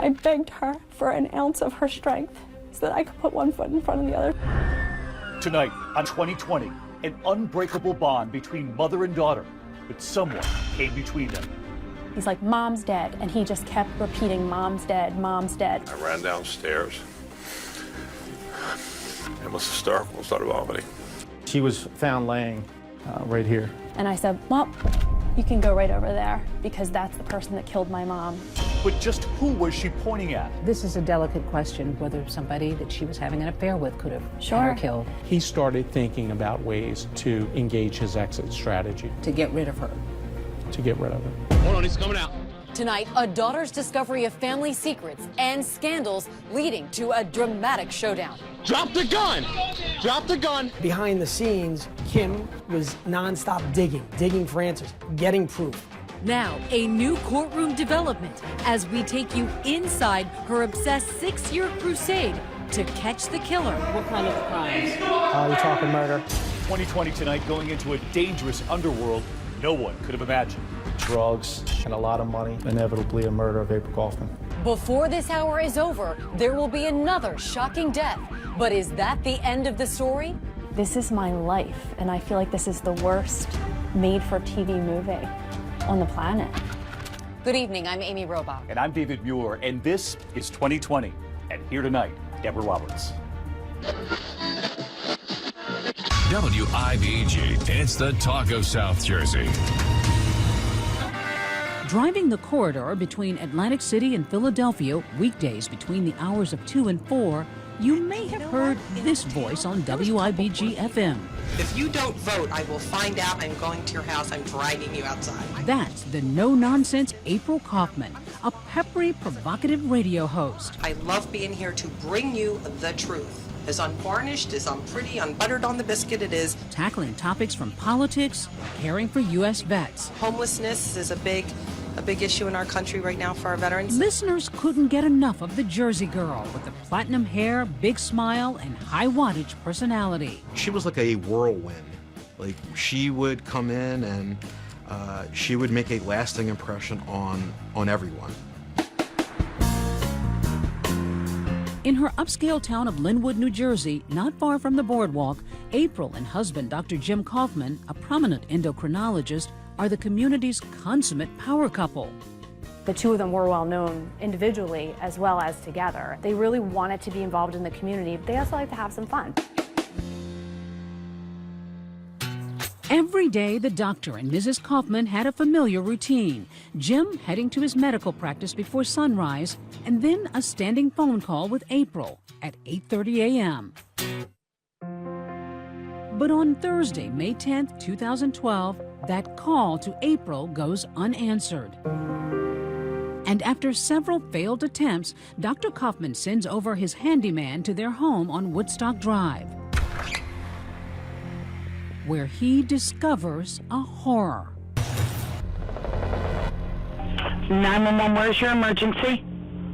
I begged her for an ounce of her strength so that I could put one foot in front of the other. Tonight on 2020, an unbreakable bond between mother and daughter, but someone came between them. He's like, Mom's dead, and he just kept repeating, Mom's dead, Mom's dead. I ran downstairs and was hysterical and started vomiting. She was found laying right here. And I said, well, you can go right over there because that's the person that killed my mom. But just who was she pointing at? This is a delicate question, whether somebody that she was having an affair with could have had her killed. He started thinking about ways to engage his exit strategy. To get rid of her. To get rid of her. Hold on, he's coming out. Tonight, a daughter's discovery of family secrets and scandals leading to a dramatic showdown. Drop the gun! Drop the gun! Behind the scenes, Kim was nonstop digging for answers, getting proof. Now, a new courtroom development as we take you inside her obsessed 6-year crusade to catch the killer. What kind of crimes? You're talking murder. 2020 tonight going into a dangerous underworld no one could have imagined. Drugs and a lot of money, inevitably a murder of April Kaufman. Before this hour is over, there will be another shocking death. But is that the end of the story? This is my life, and I feel like this is the worst made-for-TV movie on the planet. Good evening, I'm Amy Robach. And I'm David Muir, and this is 2020. And here tonight, Deborah Roberts. WIBG, it's the talk of South Jersey. Driving the corridor between Atlantic City and Philadelphia weekdays between the hours of 2 and 4, you may have heard this voice on WIBG FM. If you don't vote, I will find out. I'm going to your house. I'm dragging you outside. That's the no-nonsense April Kaufman, a peppery, provocative radio host. I love being here to bring you the truth. As unvarnished, as unpretty, unbuttered on the biscuit it is. Tackling topics from politics, caring for U.S. vets. Homelessness is a big issue in our country right now for our veterans. Listeners couldn't get enough of the Jersey girl with the platinum hair, big smile, and high wattage personality. She was like a whirlwind. Like, she would come in and she would make a lasting impression on everyone. In her upscale town of Linwood, New Jersey, not far from the boardwalk, April and husband Dr. Jim Kaufman, a prominent endocrinologist, are the community's consummate power couple. The two of them were well known individually as well as together. They really wanted to be involved in the community, but they also like to have some fun. Every day, the doctor and Mrs. Kaufman had a familiar routine. Jim heading to his medical practice before sunrise, and then a standing phone call with April at 8:30 a.m. But on Thursday, May 10th, 2012, that call to April goes unanswered. And after several failed attempts, Dr. Kaufman sends over his handyman to their home on Woodstock Drive, where he discovers a horror. 911, where's your emergency?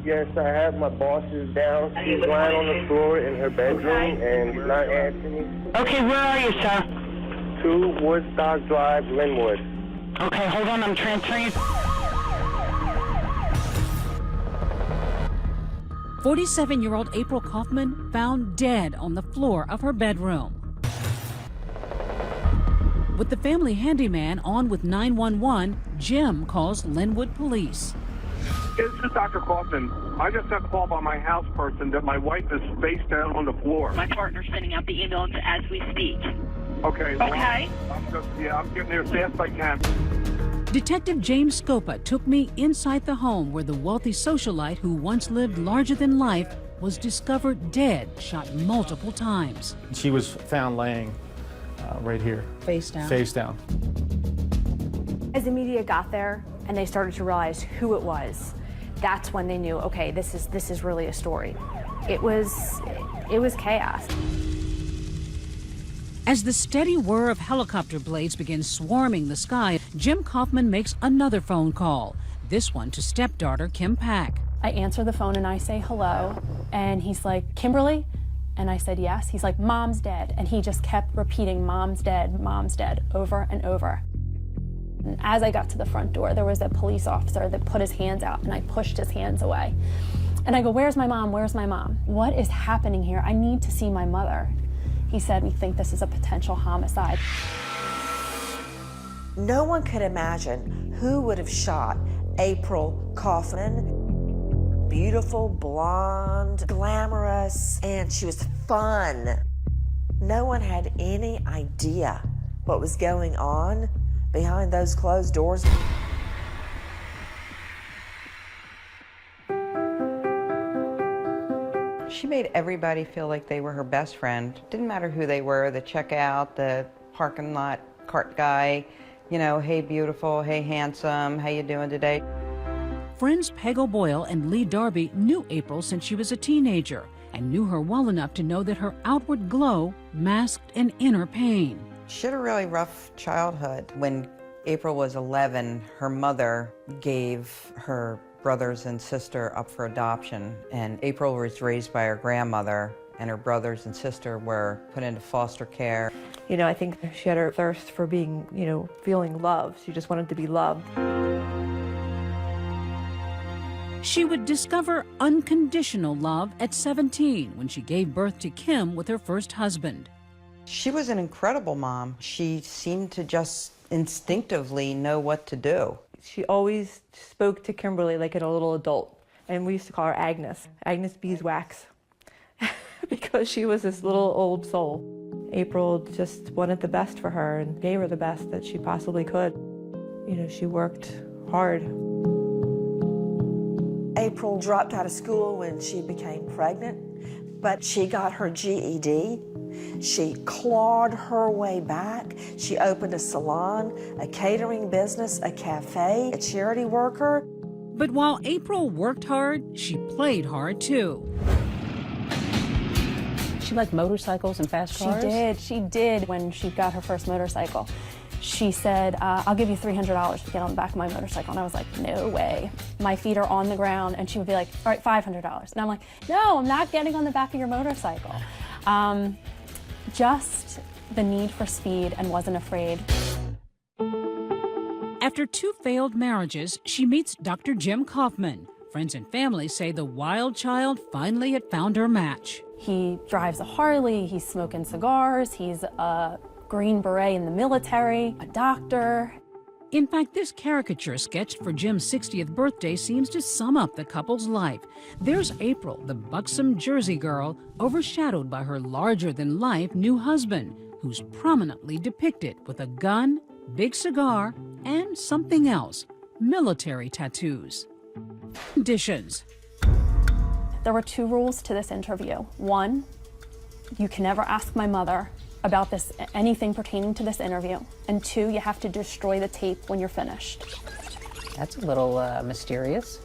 Yes, I have my boss is down. She's lying on the floor in her bedroom and not answering. Okay, where are you, sir? 2 Woodstock Drive, Linwood. Okay, hold on, I'm transferring you. 47-year-old April Kaufman found dead on the floor of her bedroom. With the family handyman on with 911, Jim calls Linwood police. This is Dr. Kaufman. I just got a call by my house person that my wife is face down on the floor. My partner's sending out the emails as we speak. Okay. Okay. I'm getting there as fast as I can. Detective James Scopa took me inside the home where the wealthy socialite who once lived larger than life was discovered dead, shot multiple times. She was found laying right here. Face down. Face down. As the media got there and they started to realize who it was, that's when they knew, okay, this is really a story. It was chaos. As the steady whir of helicopter blades begins swarming the sky, Jim Kaufman makes another phone call, this one to stepdaughter Kim Pack. I answer the phone and I say hello, and he's like, Kimberly? And I said yes. He's like, Mom's dead. And he just kept repeating, Mom's dead, over and over. And as I got to the front door, there was a police officer that put his hands out, and I pushed his hands away. And I go, "Where's my mom? Where's my mom? What is happening here? I need to see my mother." He said, "We think this is a potential homicide." No one could imagine who would have shot April Kaufman. Beautiful, blonde, glamorous, and she was fun. No one had any idea what was going on behind those closed doors. She made everybody feel like they were her best friend. Didn't matter who they were, the checkout, the parking lot cart guy, you know, hey beautiful, hey handsome, how you doing today? Friends Peg O'Boyle and Lee Darby knew April since she was a teenager and knew her well enough to know that her outward glow masked an inner pain. She had a really rough childhood. When April was 11, her mother gave her brothers and sister up for adoption, and April was raised by her grandmother, and her brothers and sister were put into foster care. You know, I think she had her thirst for being, you know, feeling loved. She just wanted to be loved. She would discover unconditional love at 17 when she gave birth to Kim with her first husband. She was an incredible mom. She seemed to just instinctively know what to do. She always spoke to Kimberly like a little adult, and we used to call her Agnes, Agnes Beeswax, because she was this little old soul. April just wanted the best for her and gave her the best that she possibly could. You know, she worked hard. April dropped out of school when she became pregnant, but she got her GED. She clawed her way back. She opened a salon, a catering business, a cafe, a charity worker. But while April worked hard, she played hard too. She liked motorcycles and fast cars? She did. When she got her first motorcycle, she said, "I'll give you $300 to get on the back of my motorcycle." And I was like, "No way." My feet are on the ground, and she would be like, "All right, $500. And I'm like, "No, I'm not getting on the back of your motorcycle." Just the need for speed, and wasn't afraid. After 2 failed marriages, she meets Dr. Jim Kaufman. Friends and family say the wild child finally had found her match. He drives a Harley, he's smoking cigars, he's a Green Beret in the military, a doctor. In fact, this caricature sketched for Jim's 60th birthday seems to sum up the couple's life. There's April, the buxom Jersey girl, overshadowed by her larger-than-life new husband, who's prominently depicted with a gun, big cigar, and something else, military tattoos. Conditions. There were 2 rules to this interview. 1, you can never ask my mother about anything pertaining to this interview. And 2, you have to destroy the tape when you're finished. That's a little mysterious.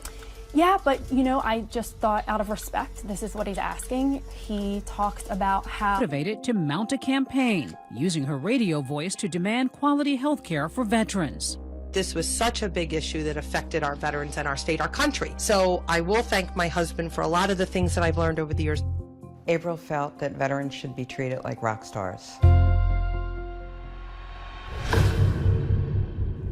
Yeah, but you know, I just thought out of respect, this is what he's asking. He talks about how motivated to mount a campaign, using her radio voice to demand quality health care for veterans. This was such a big issue that affected our veterans and our state, our country. So I will thank my husband for a lot of the things that I've learned over the years. April felt that veterans should be treated like rock stars.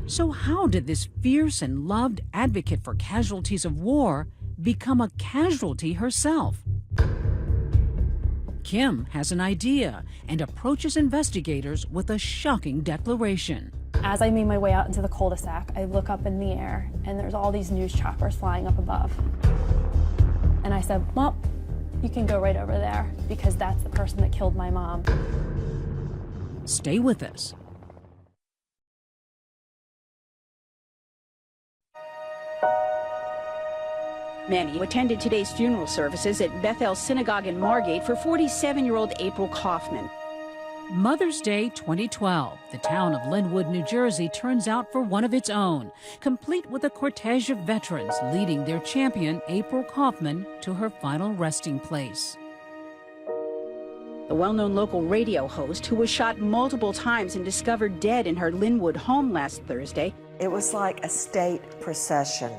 So how did this fierce and loved advocate for casualties of war become a casualty herself? Kim has an idea and approaches investigators with a shocking declaration. as I made my way out into the cul-de-sac, I look up in the air and there's all these news choppers flying up above. And I said, well, you can go right over there because that's the person that killed my mom. Stay with us. Many attended today's funeral services at Bethel Synagogue in Margate for 47-year-old April Kaufman. Mother's Day 2012, the town of Linwood, New Jersey turns out for one of its own, complete with a cortege of veterans leading their champion, April Kaufman, to her final resting place. The well-known local radio host, who was shot multiple times and discovered dead in her Linwood home last Thursday. It was like a state procession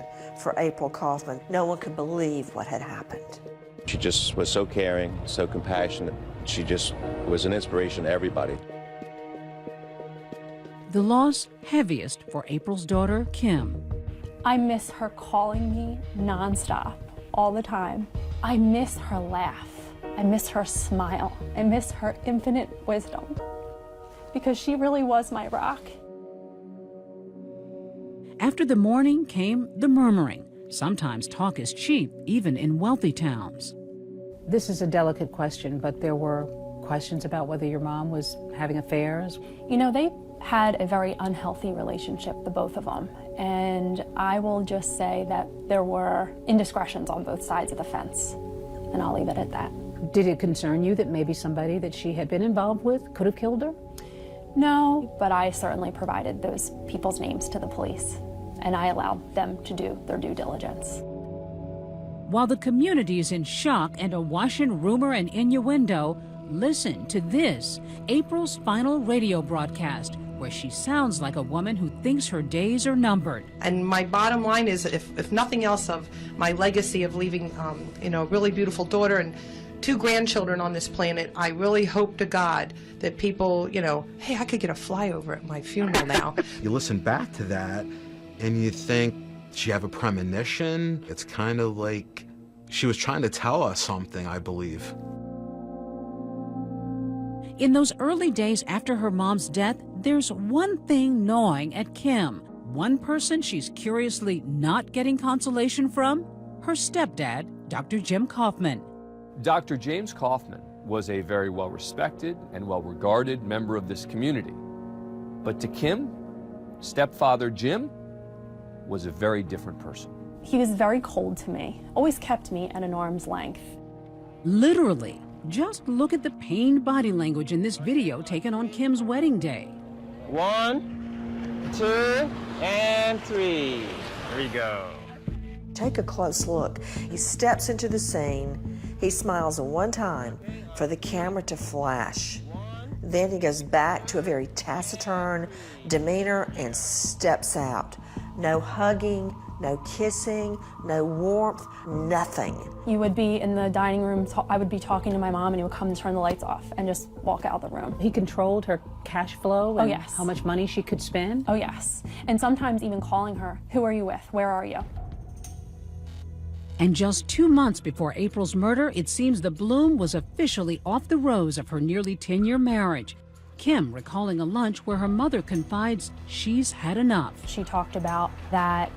for April Kaufman. No one could believe what had happened. She just was so caring, so compassionate. She just was an inspiration to everybody. The loss heaviest for April's daughter, Kim. I miss her calling me nonstop, all the time. I miss her laugh. I miss her smile. I miss her infinite wisdom, because she really was my rock. After the mourning came the murmuring. Sometimes talk is cheap, even in wealthy towns. This is a delicate question, but there were questions about whether your mom was having affairs. You know, they had a very unhealthy relationship, the both of them. And I will just say that there were indiscretions on both sides of the fence. And I'll leave it at that. Did it concern you that maybe somebody that she had been involved with could have killed her? No, but I certainly provided those people's names to the police, and I allowed them to do their due diligence. While the community is in shock and awash in rumor and innuendo, listen to this, April's final radio broadcast, where she sounds like a woman who thinks her days are numbered. And my bottom line is, if nothing else, of my legacy of leaving, a really beautiful daughter and 2 grandchildren on this planet, I really hope to God that people, hey, I could get a flyover at my funeral now. You listen back to that and you think, did she have a premonition? It's kind of like she was trying to tell us something, I believe. In those early days after her mom's death, there's one thing gnawing at Kim. One person she's curiously not getting consolation from? Her stepdad, Dr. Jim Kaufman. Dr. James Kaufman was a very well-respected and well-regarded member of this community. But to Kim, stepfather Jim was a very different person. He was very cold to me, always kept me at an arm's length. Literally. Just look at the pained body language in this video taken on Kim's wedding day. 1, 2, and 3. Here we go. Take a close look. He steps into the scene. He smiles one time for the camera to flash. Then he goes back to a very taciturn demeanor and steps out. No hugging, no kissing, no warmth, nothing. You would be in the dining room, I would be talking to my mom, and he would come and turn the lights off and just walk out of the room. He controlled her cash flow and oh, yes. how much money she could spend? Oh, yes. And sometimes even calling her, who are you with? Where are you? And just 2 months before April's murder, it seems the bloom was officially off the rose of her nearly 10-year marriage. Kim recalling a lunch where her mother confides she's had enough. She talked about that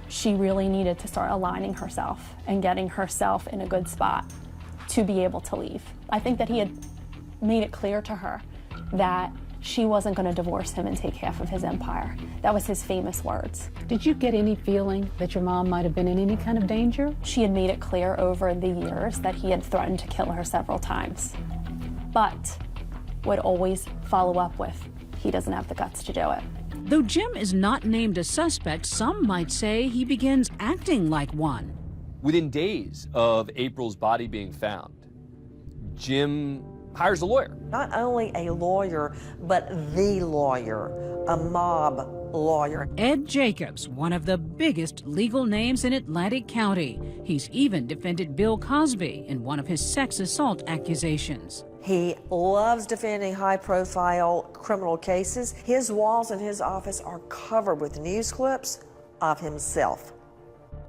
she really needed to start aligning herself and getting herself in a good spot to be able to leave. I think that he had made it clear to her that she wasn't going to divorce him and take half of his empire. That was his famous words. Did you get any feeling that your mom might have been in any kind of danger? She had made it clear over the years that he had threatened to kill her several times, but would always follow up with, he doesn't have the guts to do it. Though Jim is not named a suspect, some might say he begins acting like one. Within days of April's body being found, Jim hires a lawyer. Not only a lawyer, but the lawyer, a mob lawyer. Ed Jacobs, one of the biggest legal names in Atlantic County. He's even defended Bill Cosby in one of his sex assault accusations. He loves defending high-profile criminal cases. His walls in his office are covered with news clips of himself.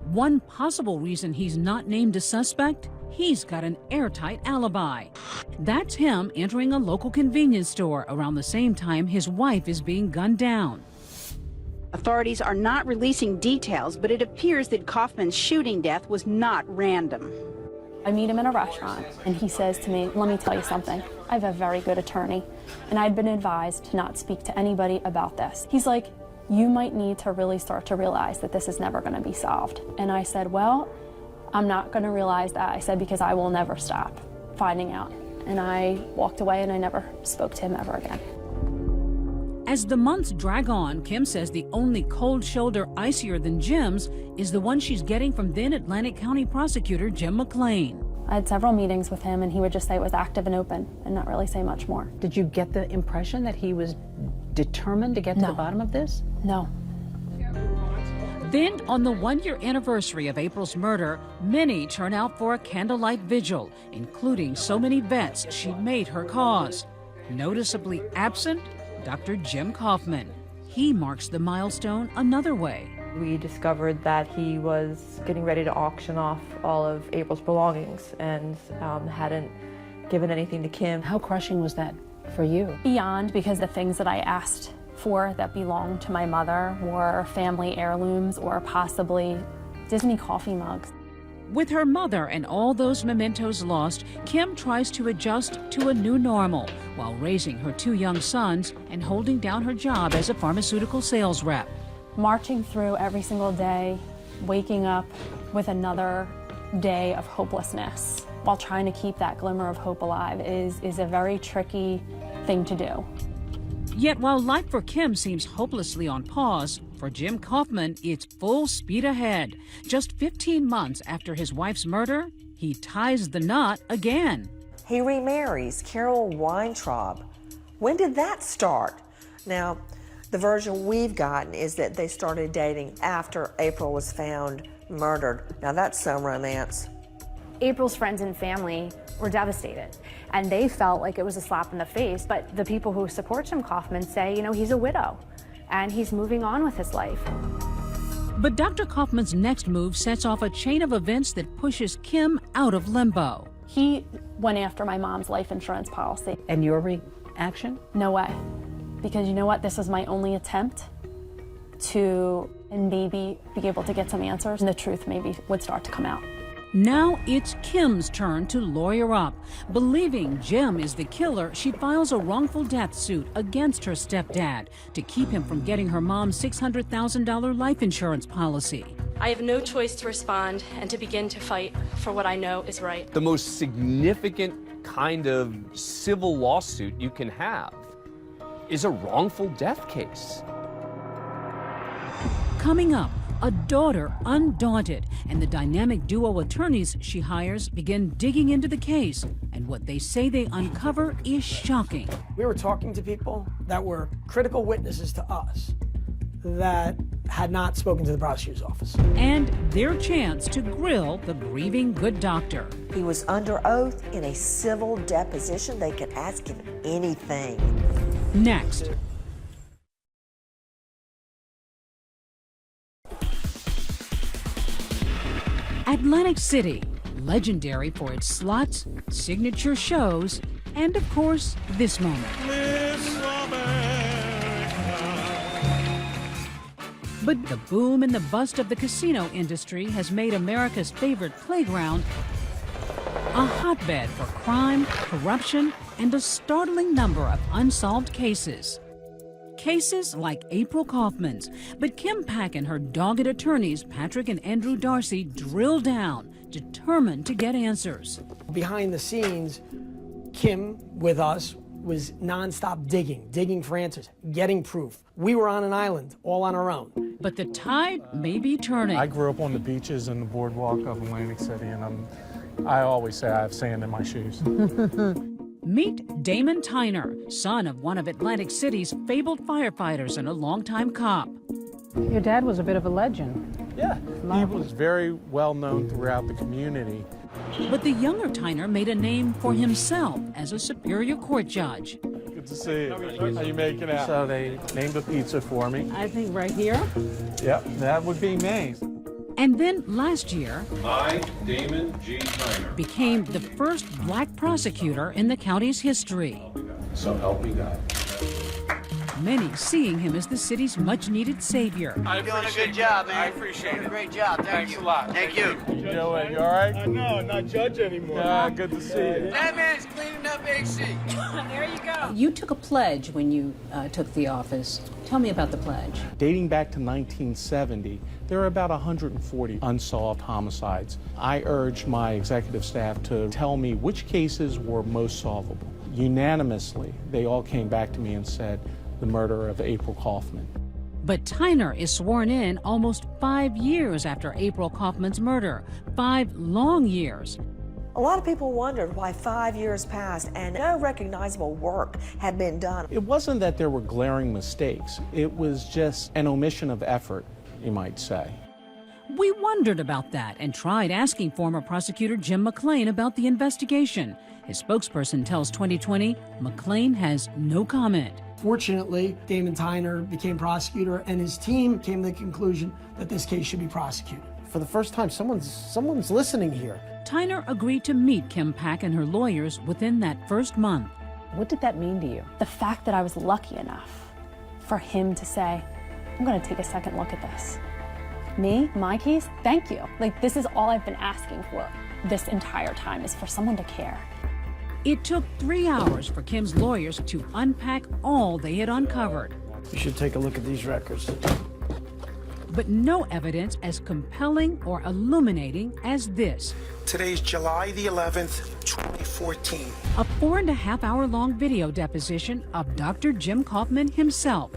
One possible reason he's not named a suspect? He's got an airtight alibi. That's him entering a local convenience store around the same time his wife is being gunned down. Authorities are not releasing details, but it appears that Kaufman's shooting death was not random. I meet him in a restaurant, and he says to me, let me tell you something. I have a very good attorney, and I'd been advised to not speak to anybody about this. He's like, you might need to really start to realize that this is never going to be solved. And I said, well, I'm not going to realize that. I said, because I will never stop finding out. And I walked away, and I never spoke to him ever again. As the months drag on, Kim says the only cold shoulder icier than Jim's is the one she's getting from then Atlantic County prosecutor Jim McLean. I had several meetings with him, and he would just say it was active and open and not really say much more. Did you get the impression that he was determined to get to the bottom of this? No. Then, on the one-year anniversary of April's murder, many turn out for a candlelight vigil, including so many vets she made her cause. Noticeably absent, Dr. Jim Kaufman. he marks the milestone another way. We discovered that he was getting ready to auction off all of April's belongings and hadn't given anything to Kim. How crushing was that for you? Beyond, because the things that I asked for that belonged to my mother were family heirlooms or possibly Disney coffee mugs. With her mother and all those mementos lost, Kim tries to adjust to a new normal while raising her 2 young sons and holding down her job as a pharmaceutical sales rep. Marching through every single day, waking up with another day of hopelessness while trying to keep that glimmer of hope alive is a very tricky thing to do. Yet while life for Kim seems hopelessly on pause, for Jim Kaufman, it's full speed ahead. Just 15 months after his wife's murder, he ties the knot again. He remarries Carol Weintraub. When did that start? Now, the version we've gotten is that they started dating after April was found murdered. Now that's some romance. April's friends and family were devastated, and they felt like it was a slap in the face, but the people who support Jim Kaufman say, you know, he's a widow, and he's moving on with his life. But Dr. Kaufman's next move sets off a chain of events that pushes Kim out of limbo. He went after my mom's life insurance policy. And your reaction? No way. Because you know what? This was my only attempt to maybe be able to get some answers, and the truth maybe would start to come out. Now it's Kim's turn to lawyer up. Believing Jim is the killer, she files a wrongful death suit against her stepdad to keep him from getting her mom's $600,000 life insurance policy. I have no choice to respond and to begin to fight for what I know is right. The most significant kind of civil lawsuit you can have is a wrongful death case. Coming up, a daughter undaunted, and the dynamic duo attorneys she hires begin digging into the case, and what they say they uncover is shocking. We were talking to people that were critical witnesses to us that had not spoken to the prosecutor's office. And their chance to grill the grieving good doctor. He was under oath in a civil deposition. They could ask him anything. Next. Atlantic City, legendary for its slots, signature shows, and of course, this moment. But the boom and the bust of the casino industry has made America's favorite playground a hotbed for crime, corruption, and a startling number of unsolved cases. Cases like April Kaufman's, but Kim Pack and her dogged attorneys, Patrick and Andrew Darcy, drill down, determined to get answers. Behind the scenes, Kim, with us, was nonstop digging for answers, getting proof. We were on an island, all on our own. But the tide may be turning. I grew up on the beaches and the boardwalk of Atlantic City, and I always say I have sand in my shoes. Meet Damon Tyner, son of one of Atlantic City's fabled firefighters and a longtime cop. Your dad was a bit of a legend. Yeah, he was very well known throughout the community. But the younger Tyner made a name for himself as a Superior Court judge. Good to see you. How you making out? So they named a pizza for me. I think right here. Yep, that would be me. And then last year, I, Damon G. Tyner, became the first black prosecutor in the county's history. So help me God. Many seeing him as the city's much-needed savior. You're doing a good job, man. I appreciate it. Great job. Thanks a lot. Thank you. Joey, you all right? No, I'm not judge anymore. Good to see you. That man's cleaning up AC. There you go. You took a pledge when you took the office. Tell me about the pledge. Dating back to 1970, there are about 140 unsolved homicides. I urged my executive staff to tell me which cases were most solvable. Unanimously, they all came back to me and said, the murder of April Kaufman. But Tyner is sworn in almost 5 years after April Kaufman's murder. 5 long years. A lot of people wondered why 5 years passed and no recognizable work had been done. It wasn't that there were glaring mistakes. It was just an omission of effort, you might say. We wondered about that and tried asking former prosecutor Jim McClain about the investigation. His spokesperson tells 2020 McClain has no comment. Fortunately, Damon Tyner became prosecutor, and his team came to the conclusion that this case should be prosecuted. For the first time, someone's listening here. Tyner agreed to meet Kim Pack and her lawyers within that first month. What did that mean to you? The fact that I was lucky enough for him to say, I'm going to take a second look at this. Me, my case, thank you. Like, this is all I've been asking for this entire time, is for someone to care. It took 3 hours for Kim's lawyers to unpack all they had uncovered. You should take a look at these records. But no evidence as compelling or illuminating as this. Today's July the 11th, 2014. A 4.5-hour-long video deposition of Dr. Jim Kaufman himself,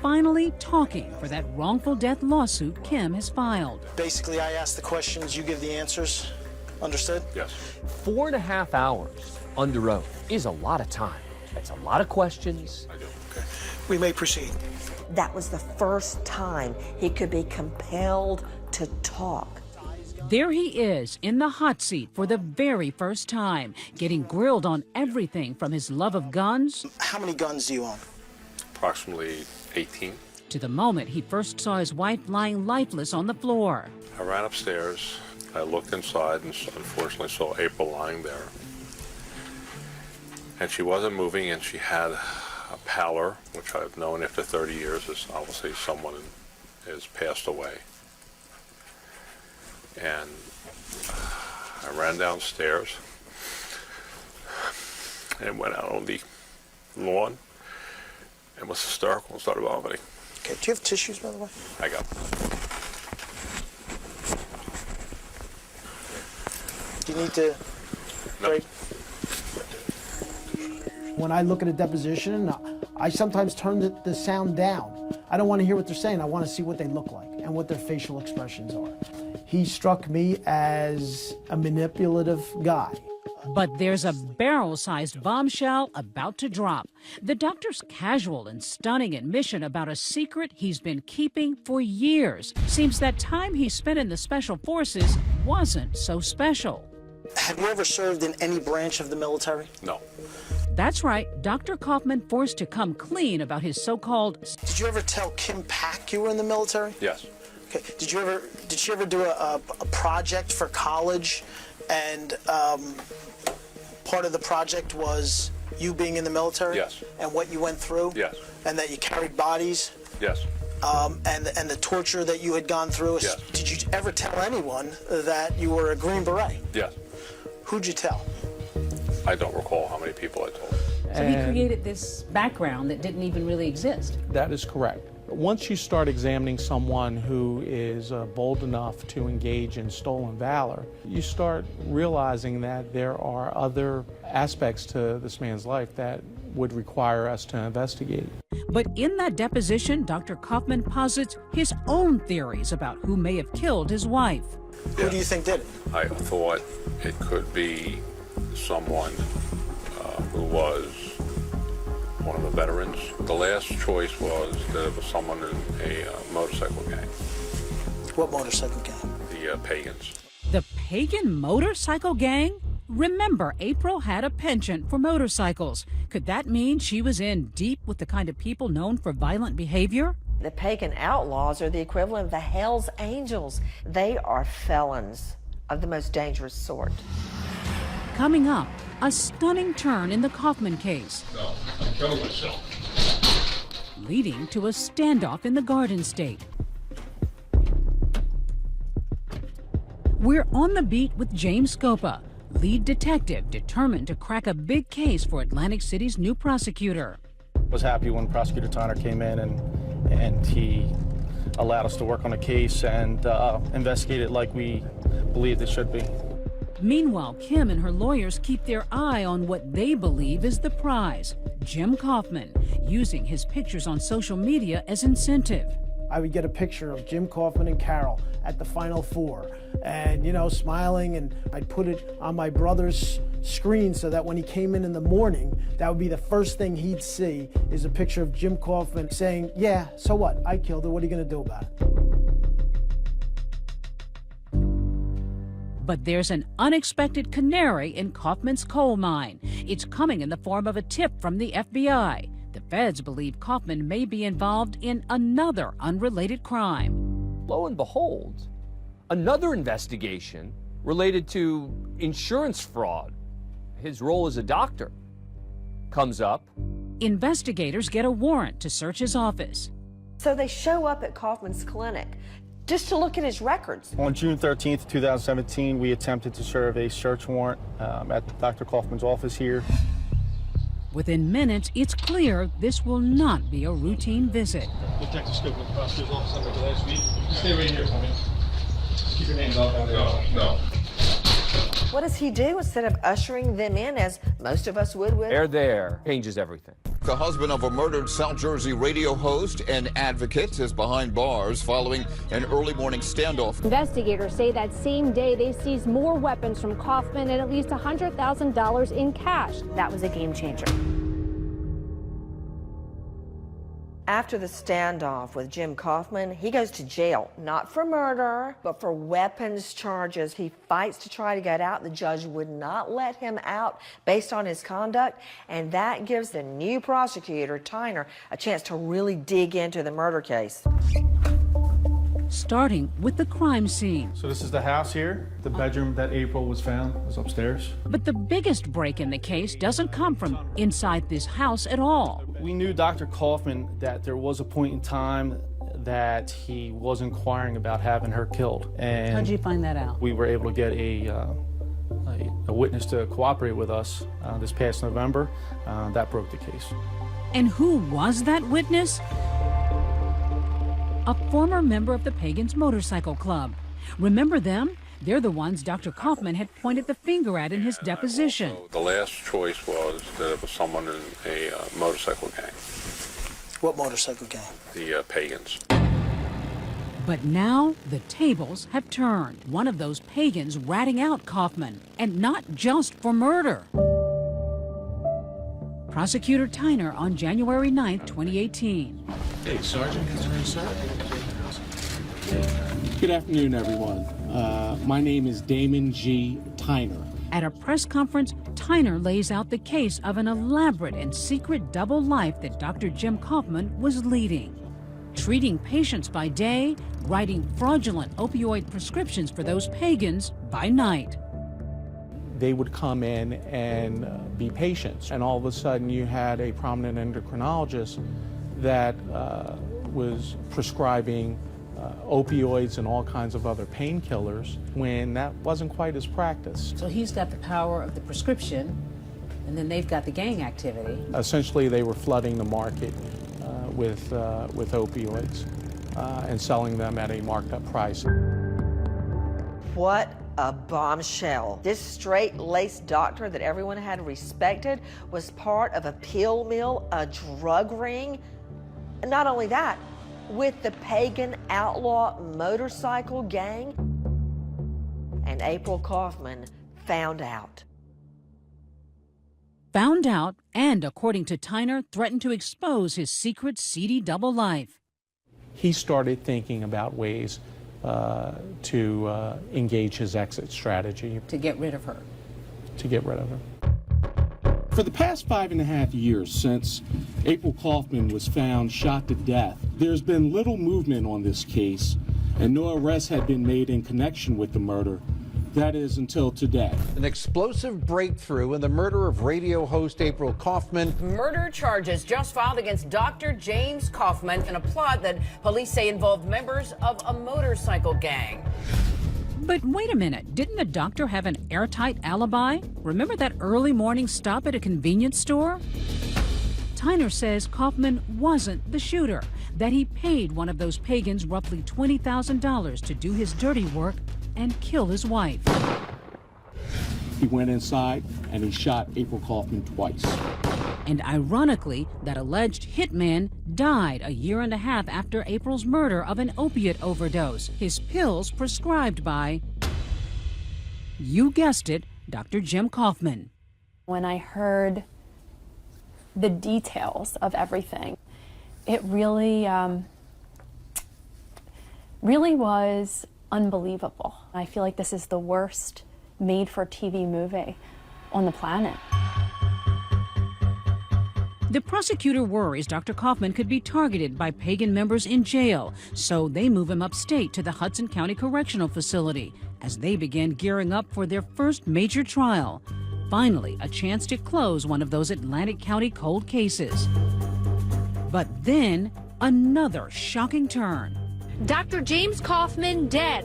finally talking for that wrongful death lawsuit Kim has filed. Basically, I ask the questions, you give the answers. Understood? Yes. 4.5 hours under oath is a lot of time. That's a lot of questions. I do. Okay. We may proceed. That was the first time he could be compelled to talk. There he is in the hot seat for the very first time, getting grilled on everything from his love of guns. How many guns do you own? Approximately 18. To the moment he first saw his wife lying lifeless on the floor. I ran upstairs. I looked inside and unfortunately saw April lying there. And she wasn't moving, and she had a pallor, which I've known after 30 years is obviously someone has passed away. And I ran downstairs and went out on the lawn and was hysterical and started vomiting. Okay, do you have tissues, by the way? I got them. Do you need to break? When I look at a deposition, I sometimes turn the sound down. I don't want to hear what they're saying. I want to see what they look like and what their facial expressions are. He struck me as a manipulative guy. But there's a barrel-sized bombshell about to drop. The doctor's casual and stunning admission about a secret he's been keeping for years. Seems that time he spent in the Special Forces wasn't so special. Have you ever served in any branch of the military? No. That's right, Dr. Kaufman forced to come clean about his so-called... Did you ever tell Kim Pack you were in the military? Yes. Okay. Did she ever do a project for college, and part of the project was you being in the military? Yes. And what you went through? Yes. And that you carried bodies? Yes. And the torture that you had gone through? Yes. Did you ever tell anyone that you were a Green Beret? Yes. Who'd you tell? I don't recall how many people I told. So he created this background that didn't even really exist. That is correct. Once you start examining someone who is bold enough to engage in stolen valor, you start realizing that there are other aspects to this man's life that would require us to investigate. But in that deposition, Dr. Kaufman posits his own theories about who may have killed his wife. Who do you think did it? I thought it could be someone who was one of the veterans. The last choice was that it was someone in a motorcycle gang. What motorcycle gang? The Pagans. The Pagan motorcycle gang? Remember, April had a penchant for motorcycles. Could that mean she was in deep with the kind of people known for violent behavior? The pagan outlaws are the equivalent of the Hells Angels. They are felons of the most dangerous sort. Coming up, a stunning turn in the Kaufman case. No, I killed myself. Leading to a standoff in the Garden State. We're on the beat with James Scopa, lead detective determined to crack a big case for Atlantic City's new prosecutor. Was happy when Prosecutor Tyner came in and he allowed us to work on a case and investigate it like we believed it should be. Meanwhile, Kim and her lawyers keep their eye on what they believe is the prize, Jim Kaufman, using his pictures on social media as incentive. I would get a picture of Jim Kaufman and Carol at the Final Four and, you know, smiling, and I'd put it on my brother's screen so that when he came in the morning, that would be the first thing he'd see is a picture of Jim Kaufman saying, yeah, so what? I killed her. What are you going to do about it? But there's an unexpected canary in Kaufman's coal mine. It's coming in the form of a tip from the FBI. The feds believe Kaufman may be involved in another unrelated crime. Lo and behold, another investigation related to insurance fraud, his role as a doctor, comes up. Investigators get a warrant to search his office. So they show up at Kaufman's clinic just to look at his records. On June 13th, 2017, we attempted to serve a search warrant at Dr. Kaufman's office here. Within minutes, it's clear this will not be a routine visit. Detective Scoop with the prosecutor's office under the last week. Stay right here for me. Just keep your names off out there. No. What does he do instead of ushering them in as most of us would with? They're there. Changes everything. The husband of a murdered South Jersey radio host and advocate is behind bars following an early morning standoff. Investigators say that same day they seized more weapons from Kaufman and at least $100,000 in cash. That was a game changer. After the standoff with Jim Kaufman, he goes to jail, not for murder, but for weapons charges. He fights to try to get out. The judge would not let him out based on his conduct, and that gives the new prosecutor, Tyner, a chance to really dig into the murder case. Starting with the crime scene. So this is the house here. The bedroom that April was found was upstairs. But the biggest break in the case doesn't come from inside this house at all. We knew Dr. Kaufman that there was a point in time that he was inquiring about having her killed. And how'd you find that out? We were able to get a witness to cooperate with us this past November. That broke the case. And who was that witness? A former member of the Pagans Motorcycle Club. Remember them? They're the ones Dr. Kaufman had pointed the finger at in his deposition. The last choice was that it was someone in a motorcycle gang. What motorcycle gang? The Pagans. But now the tables have turned. One of those pagans ratting out Kaufman, and not just for murder. Prosecutor Tyner on January 9th, 2018. Hey, Sergeant, sir. Good afternoon, everyone. My name is Damon G. Tyner. At a press conference, Tyner lays out the case of an elaborate and secret double life that Dr. Jim Kaufman was leading. Treating patients by day, writing fraudulent opioid prescriptions for those pagans by night. They would come in and be patients, and all of a sudden you had a prominent endocrinologist that was prescribing opioids and all kinds of other painkillers when that wasn't quite his practice. So he's got the power of the prescription, and then they've got the gang activity. Essentially, they were flooding the market with opioids and selling them at a marked up price. What a bombshell. This straight-laced doctor that everyone had respected was part of a pill mill, a drug ring. And not only that, with the pagan outlaw motorcycle gang. And April Kaufman found out. Found out and, according to Tyner, threatened to expose his secret seedy double life. He started thinking about ways to engage his exit strategy. To get rid of her. To get rid of her. For the past 5.5 years since April Kaufman was found shot to death, there's been little movement on this case, and no arrests had been made in connection with the murder. That is until today. An explosive breakthrough in the murder of radio host April Kaufman. Murder charges just filed against Dr. James Kaufman in a plot that police say involved members of a motorcycle gang. But wait a minute, didn't the doctor have an airtight alibi? Remember that early morning stop at a convenience store? Tyner says Kaufman wasn't the shooter, that he paid one of those pagans roughly $20,000 to do his dirty work and kill his wife. He went inside and he shot April Kaufman twice. And ironically, that alleged hitman died a year and a half after April's murder of an opiate overdose, his pills prescribed by, you guessed it, Dr. Jim Kaufman. When I heard the details of everything, it really was unbelievable. I feel like this is the worst made-for-TV movie on the planet. The prosecutor worries Dr. Kaufman could be targeted by pagan members in jail, so they move him upstate to the Hudson County Correctional Facility as they begin gearing up for their first major trial. Finally, a chance to close one of those Atlantic County cold cases. But then, another shocking turn. Dr. James Kaufman dead.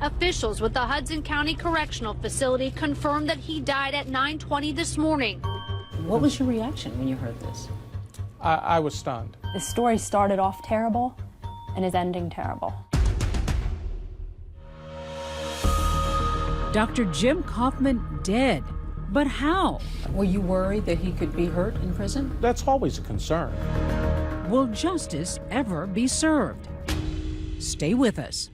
Officials with the Hudson County Correctional Facility confirmed that he died at 9:20 this morning. What was your reaction when you heard this? I was stunned. The story started off terrible and is ending terrible. Dr. Jim Kaufman dead. But how? Were you worried that he could be hurt in prison? That's always a concern. Will justice ever be served? Stay with us.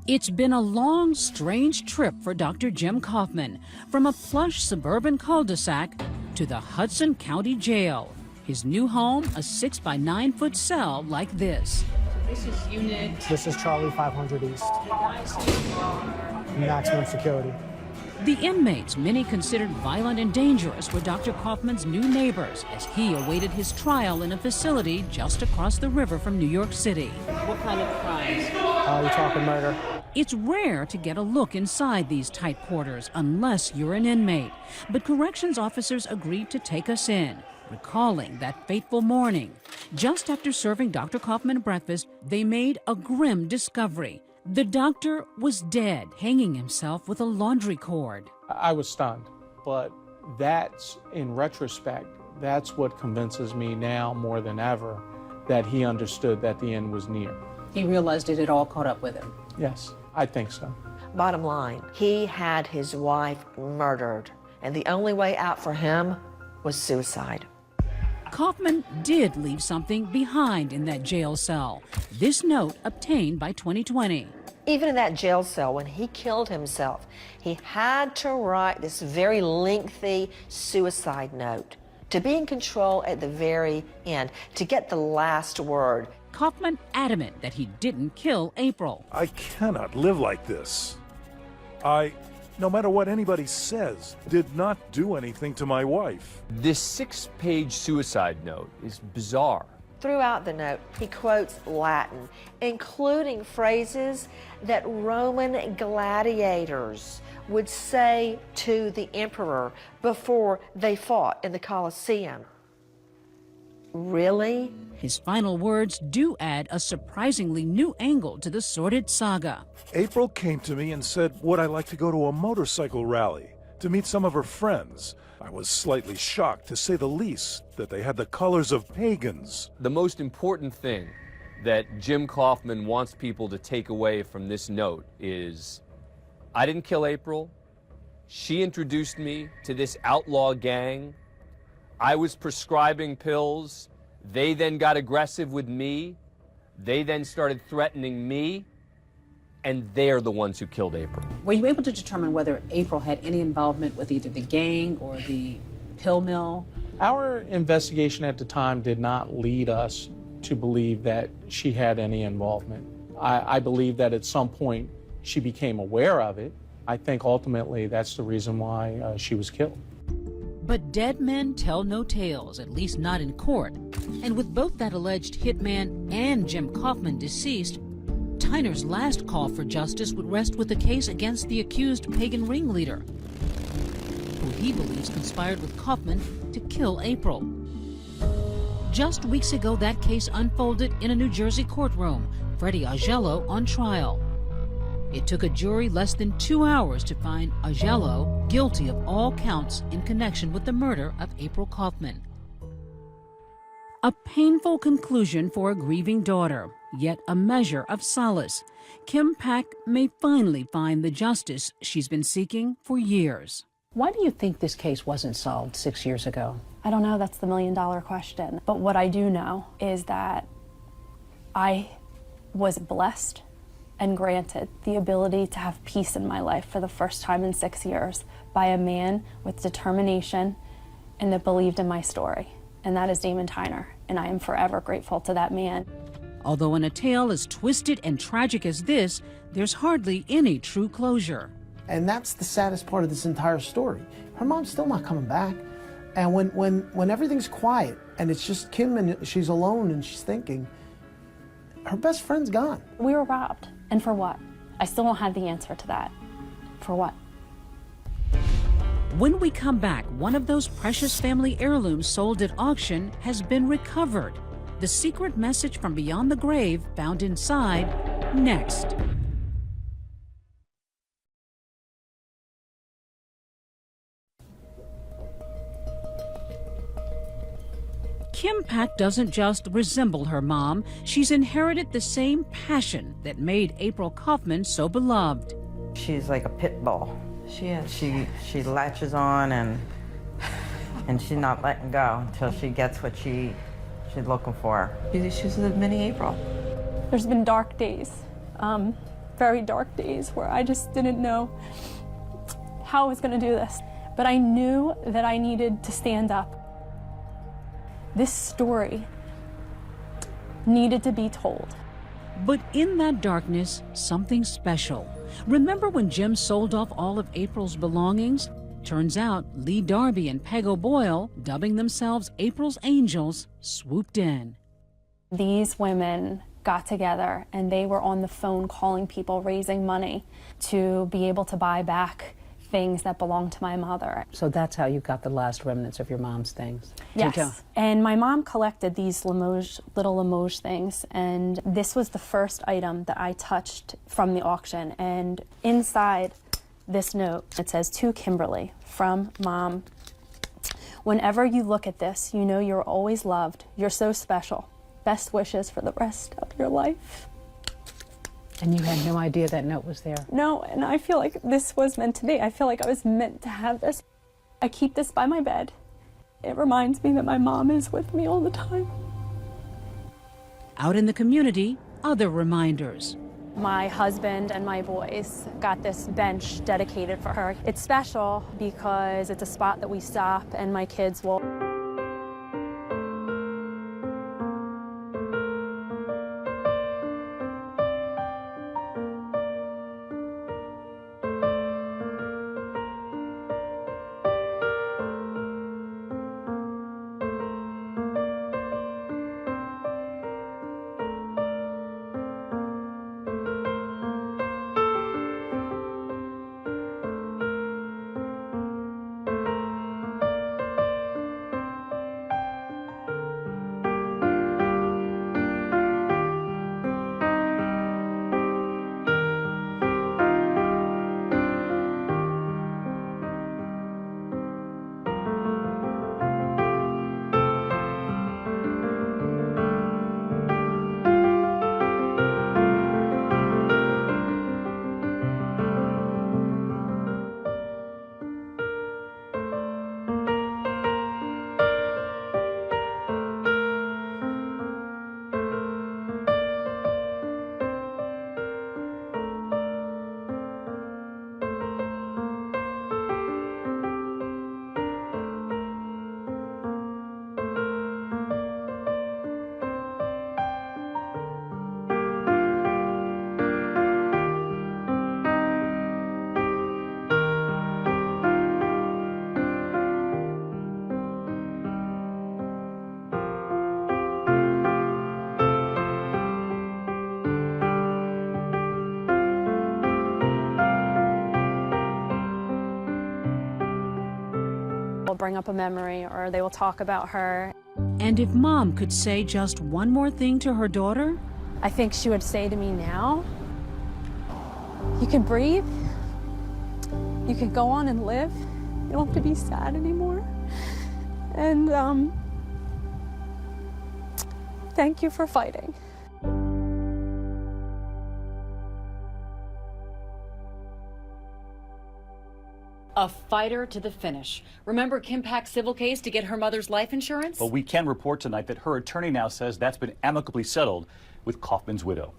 It's been a long, strange trip for Dr. Jim Kaufman, from a plush suburban cul-de-sac to the Hudson County Jail. His new home, a 6 by 9 foot cell like this. This is unit. This is Charlie 500 East. Maximum security. The inmates, many considered violent and dangerous, were Dr. Kaufman's new neighbors as he awaited his trial in a facility just across the river from New York City. What kind of crimes? We're talking murder. It's rare to get a look inside these tight quarters unless you're an inmate, but corrections officers agreed to take us in, recalling that fateful morning. Just after serving Dr. Kaufman breakfast, they made a grim discovery. The doctor was dead, hanging himself with a laundry cord. I was stunned, but that's, in retrospect, that's what convinces me now more than ever that he understood that the end was near. He realized it had all caught up with him. Yes, I think so. Bottom line, he had his wife murdered, and the only way out for him was suicide. Kaufman did leave something behind in that jail cell. This note obtained by 2020. Even in that jail cell, when he killed himself, he had to write this very lengthy suicide note to be in control at the very end, to get the last word. Kaufman adamant that he didn't kill April. I cannot live like this. No matter what anybody says, did not do anything to my wife. This 6-page suicide note is bizarre. Throughout the note, he quotes Latin, including phrases that Roman gladiators would say to the emperor before they fought in the Colosseum. Really? His final words do add a surprisingly new angle to the sordid saga. April came to me and said, would I like to go to a motorcycle rally to meet some of her friends? I was slightly shocked, to say the least, that they had the colors of pagans. The most important thing that Jim Kaufman wants people to take away from this note is, I didn't kill April. She introduced me to this outlaw gang. I was prescribing pills. They then got aggressive with me. They then started threatening me. And they're the ones who killed April. Were you able to determine whether April had any involvement with either the gang or the pill mill? Our investigation at the time did not lead us to believe that she had any involvement. I believe that at some point she became aware of it. I think ultimately that's the reason why she was killed. But dead men tell no tales, at least not in court. And with both that alleged hitman and Jim Kaufman deceased, Tyner's last call for justice would rest with the case against the accused pagan ringleader, who he believes conspired with Kaufman to kill April. Just weeks ago, that case unfolded in a New Jersey courtroom, Freddie Augello on trial. It took a jury less than 2 hours to find Augello guilty of all counts in connection with the murder of April Kaufman. A painful conclusion for a grieving daughter, yet a measure of solace. Kim Pack may finally find the justice she's been seeking for years. Why do you think this case wasn't solved 6 years ago? I don't know, that's the million-dollar question. But what I do know is that I was blessed and granted the ability to have peace in my life for the first time in 6 years by a man with determination and that believed in my story. and that is Damon Tyner, and I am forever grateful to that man. Although in a tale as twisted and tragic as this, there's hardly any true closure. And that's the saddest part of this entire story. Her mom's still not coming back. And when everything's quiet and it's just Kim and she's alone and she's thinking, her best friend's gone. We were robbed, and for what? I still don't have the answer to that. For what? When we come back, one of those precious family heirlooms sold at auction has been recovered. The secret message from beyond the grave found inside, next. Kim Pack doesn't just resemble her mom, she's inherited the same passion that made April Kaufman so beloved. She's like a pit bull. She is. She latches on and she's not letting go until she gets what she's looking for. She's the mini April. There's been dark days, very dark days, where I just didn't know how I was going to do this. But I knew that I needed to stand up. This story needed to be told. But in that darkness, something special. Remember when Jim sold off all of April's belongings? Turns out Lee Darby and Peg O'Boyle, dubbing themselves April's Angels, swooped in. These women got together and they were on the phone calling people, raising money to be able to buy back things that belonged to my mother. So that's how you got the last remnants of your mom's things? Yes, and my mom collected these little Limoges things, and this was the first item that I touched from the auction. And inside this note, it says, "To Kimberly, from Mom. Whenever you look at this, you know you're always loved. You're so special. Best wishes for the rest of your life." And you had no idea that note was there? No, and I feel like this was meant to be. I feel like I was meant to have this. I keep this by my bed. It reminds me that my mom is with me all the time. Out in the community, other reminders. My husband and my boys got this bench dedicated for her. It's special because it's a spot that we stop and my kids will. Bring up a memory or they will talk about her. And if Mom could say just one more thing to her daughter? I think she would say to me now, you can breathe, you can go on and live, you don't have to be sad anymore. And thank you for fighting. A fighter to the finish. Remember Kim Pack's civil case to get her mother's life insurance? But we can report tonight that her attorney now says that's been amicably settled with Kaufman's widow.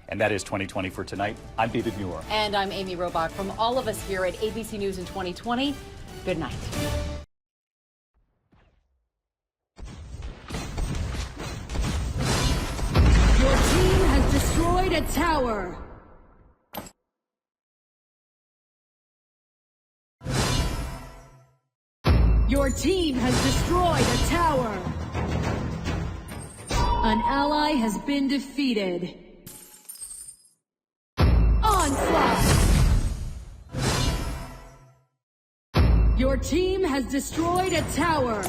And that is 2020 for tonight. I'm David Muir. And I'm Amy Robach. From all of us here at ABC News in 2020, good night. a tower. Your team has destroyed a tower. An ally has been defeated. Onslaught! Your team has destroyed a tower.